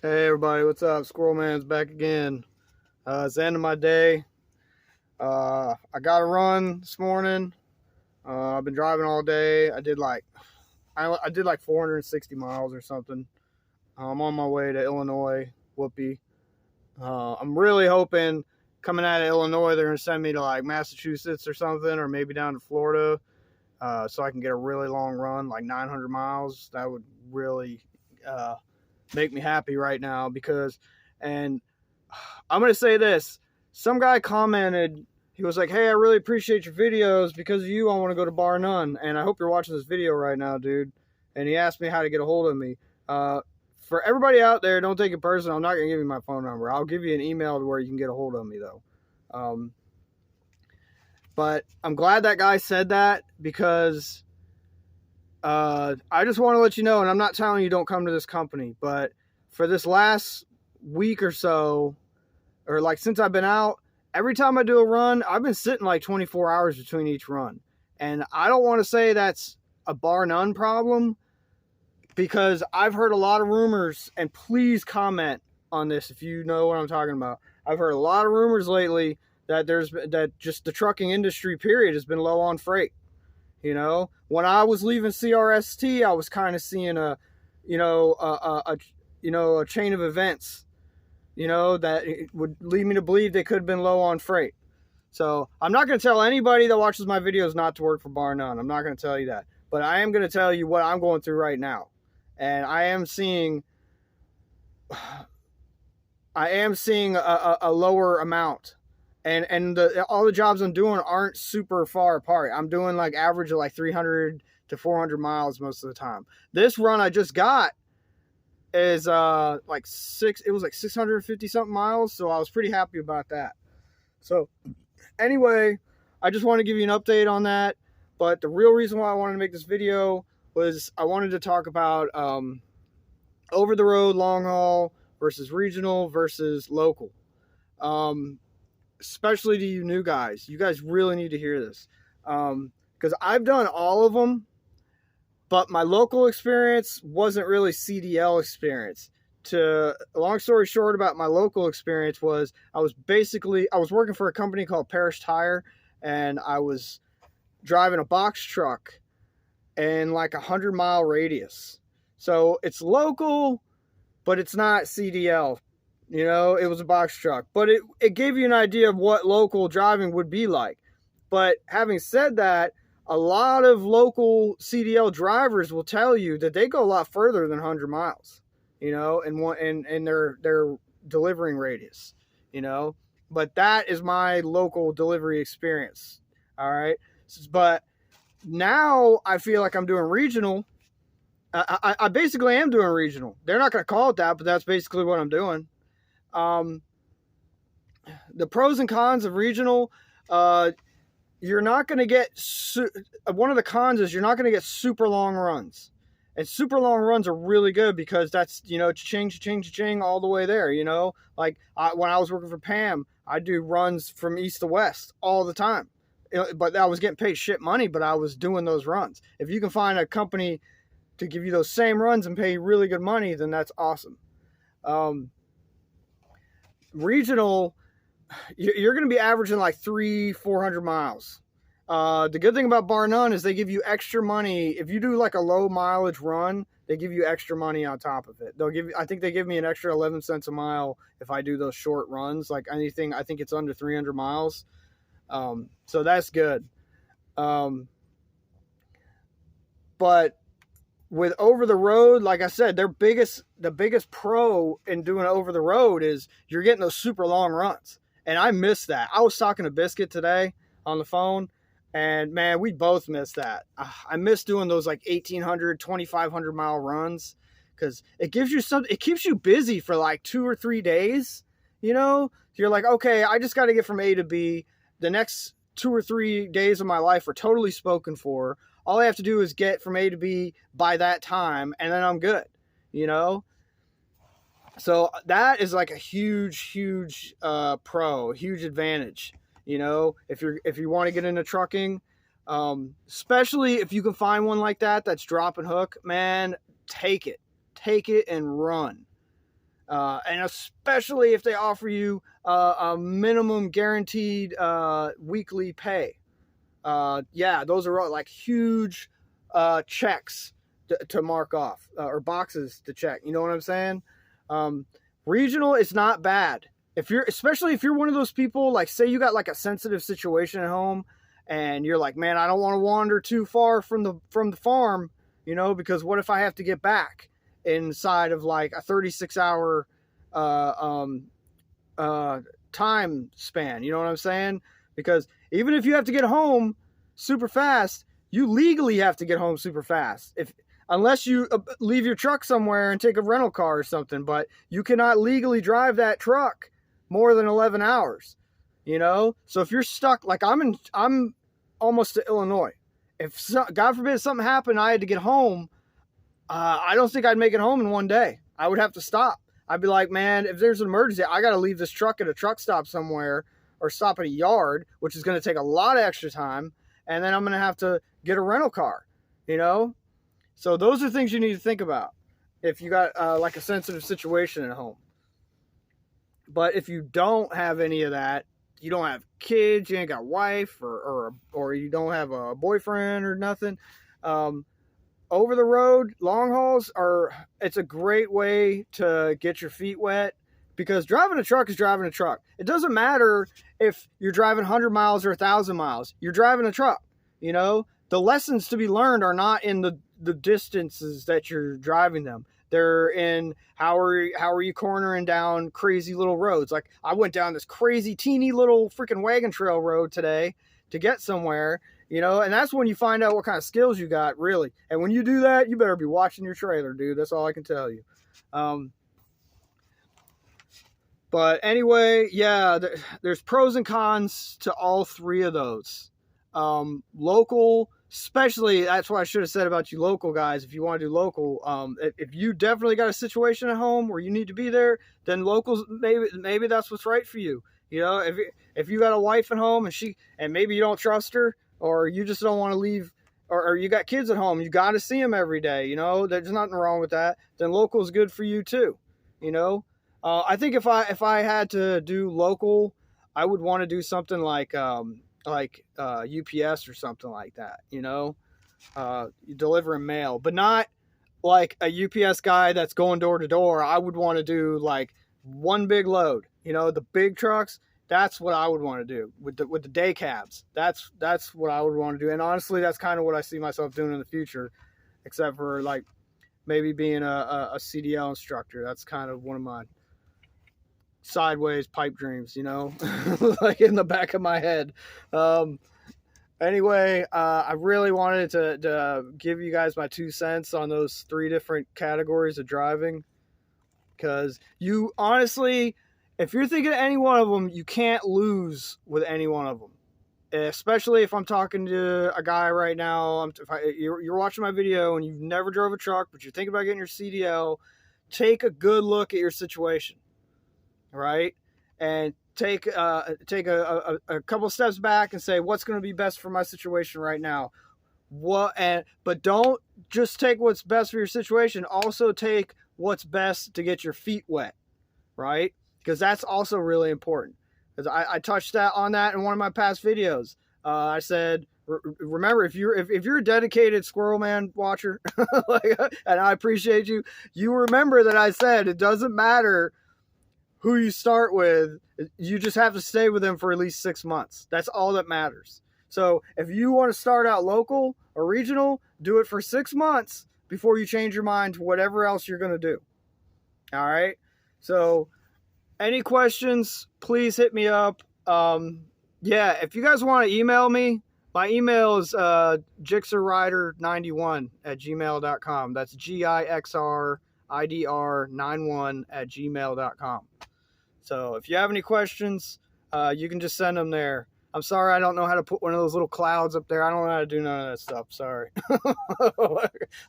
Hey everybody, what's up? Squirrel Man's back again. It's the end of my day. I got a run this morning. I've been driving all day. I did like 460 miles or something. I'm on my way to Illinois. Whoopee. I'm really hoping coming out of Illinois they're gonna send me to like Massachusetts or something, or maybe down to Florida, so I can get a really long run, like 900 miles. That would really make me happy right now and I'm going to say this. Some guy commented, he was like, hey, I really appreciate your videos. Because of you, I want to go to Bar None. And I hope you're watching this video right now, dude. And he asked me how to get a hold of me. For everybody out there, don't take it personal. I'm not going to give you my phone number. I'll give you an email to where you can get a hold of me, though. But I'm glad that guy said that because I just want to let you know, and I'm not telling you don't come to this company, but for this last week or so, or like since I've been out, every time I do a run, I've been sitting like 24 hours between each run. And I don't want to say that's a Bar None problem because I've heard a lot of rumors, and please comment on this if you know what I'm talking about. I've heard a lot of rumors lately that just the trucking industry period has been low on freight. You know, when I was leaving CRST, I was kind of seeing a chain of events, that would lead me to believe they could have been low on freight. So I'm not going to tell anybody that watches my videos not to work for Bar None. I'm not going to tell you that, but I am going to tell you what I'm going through right now, and I am seeing a lower amount. And all the jobs I'm doing aren't super far apart. I'm doing like average of like 300 to 400 miles most of the time. This run I just got is it was like 650 something miles, so I was pretty happy about that. So anyway, I just want to give you an update on that. But the real reason why I wanted to make this video was I wanted to talk about over the road long haul versus regional versus local. Especially to you new guys. You guys really need to hear this. Because I've done all of them, but my local experience wasn't really CDL experience. Long story short about my local experience was I was working for a company called Parish Tire, and I was driving a box truck in like 100-mile radius. So it's local, but it's not CDL. It was a box truck, but it gave you an idea of what local driving would be like. But having said that, a lot of local CDL drivers will tell you that they go a lot further than 100 miles, in their delivering radius, but that is my local delivery experience. All right. But now I feel like I'm doing regional. I basically am doing regional. They're not going to call it that, but that's basically what I'm doing. The pros and cons of regional, you're not going to get one of the cons is you're not going to get super long runs, and super long runs are really good because that's cha-ching all the way there. Like when I was working for Pam, I do runs from east to west all the time, but I was getting paid shit money, but I was doing those runs. If you can find a company to give you those same runs and pay you really good money, then that's awesome. Regional, you're going to be averaging like 300-400 miles. The good thing about Bar None is they give you extra money. If you do like a low mileage run, they give you extra money on top of it. I think they give me an extra 11 cents a mile if I do those short runs, like anything. I think it's under 300 miles. So that's good. But with over the road, like I said, the biggest pro in doing over the road is you're getting those super long runs. And I miss that. I was talking to Biscuit today on the phone, and man, we both missed that. I miss doing those like 1,800, 2,500 mile runs because it gives you something. It keeps you busy for like 2 or 3 days. You're like, okay, I just got to get from A to B. The next 2 or 3 days of my life are totally spoken for. All I have to do is get from A to B by that time, and then I'm good, So that is like a huge pro, huge advantage, if you want to get into trucking, especially if you can find one like that that's drop and hook, man, take it and run. And especially if they offer you a minimum guaranteed weekly pay. Yeah, those are like huge checks to mark off or boxes to check. You know what I'm saying? Regional is not bad. Especially if you're one of those people, like say you got like a sensitive situation at home and you're like, man, I don't want to wander too far from the farm, you know, because what if I have to get back inside of like a 36-hour time span? You know what I'm saying? Because even if you have to get home super fast, you legally have to get home super fast. Unless you leave your truck somewhere and take a rental car or something, but you cannot legally drive that truck more than 11 hours, you know? So if you're stuck, like I'm almost to Illinois. If God forbid something happened, I had to get home, I don't think I'd make it home in one day. I would have to stop. I'd be like, man, if there's an emergency, I got to leave this truck at a truck stop somewhere or stop at a yard, which is going to take a lot of extra time. And then I'm going to have to get a rental car, you know? So those are things you need to think about if you got like a sensitive situation at home. But if you don't have any of that, you don't have kids, you ain't got a wife, or you don't have a boyfriend or nothing, over the road long hauls it's a great way to get your feet wet, because driving a truck is driving a truck. It doesn't matter if you're driving 100 miles or 1,000 miles. You're driving a truck, you know? The lessons to be learned are not in the distances that you're driving them. They're in how are you cornering down crazy little roads. Like I went down this crazy teeny little freaking wagon trail road today to get somewhere, you know, and that's when you find out what kind of skills you got, really. And when you do that, you better be watching your trailer, dude. That's all I can tell you. But anyway, yeah, there's pros and cons to all three of those. Local, especially, that's what I should have said about you local guys. If you want to do local, if you definitely got a situation at home where you need to be there, then locals, maybe that's what's right for you. You know, if you got a wife at home and maybe you don't trust her, or you just don't want to leave, or you got kids at home, you got to see them every day. You know, there's nothing wrong with that. Then local is good for you too. You know, I think if I had to do local, I would want to do something like UPS or something like that, you know, delivering mail, but not like a UPS guy that's going door to door. I would want to do like one big load, you know, the big trucks. That's what I would want to do with the day cabs. That's what I would want to do. And honestly, that's kind of what I see myself doing in the future, except for like maybe being a CDL instructor. That's kind of one of my sideways pipe dreams, you know, like in the back of my head. Anyway, I really wanted to give you guys my 2 cents on those 3 different categories of driving, because you honestly, if you're thinking of any one of them, you can't lose with any one of them. Especially if I'm talking to a guy right now, you're watching my video and you've never drove a truck, but you're thinking about getting your CDL, take a good look at your situation. Right, and take a couple steps back and say, what's going to be best for my situation right now? But don't just take what's best for your situation. Also take what's best to get your feet wet, right? Because that's also really important. Because I touched on that in one of my past videos. I said, remember, if you're a dedicated Squirrel Man watcher, and I appreciate you, you remember that I said it doesn't matter who you start with, you just have to stay with them for at least 6 months. That's all that matters. So if you want to start out local or regional, do it for 6 months before you change your mind to whatever else you're going to do. All right. So any questions, please hit me up. Yeah, if you guys want to email me, my email is gixerrider91@gmail.com. That's GIXRIDR91@gmail.com. So if you have any questions, you can just send them there. I'm sorry, I don't know how to put one of those little clouds up there. I don't know how to do none of that stuff. Sorry. I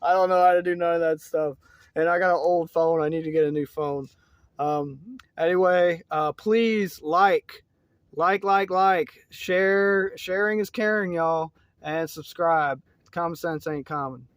don't know how to do none of that stuff. And I got an old phone. I need to get a new phone. Anyway, please like. Share. Sharing is caring, y'all. And subscribe. Common sense ain't common.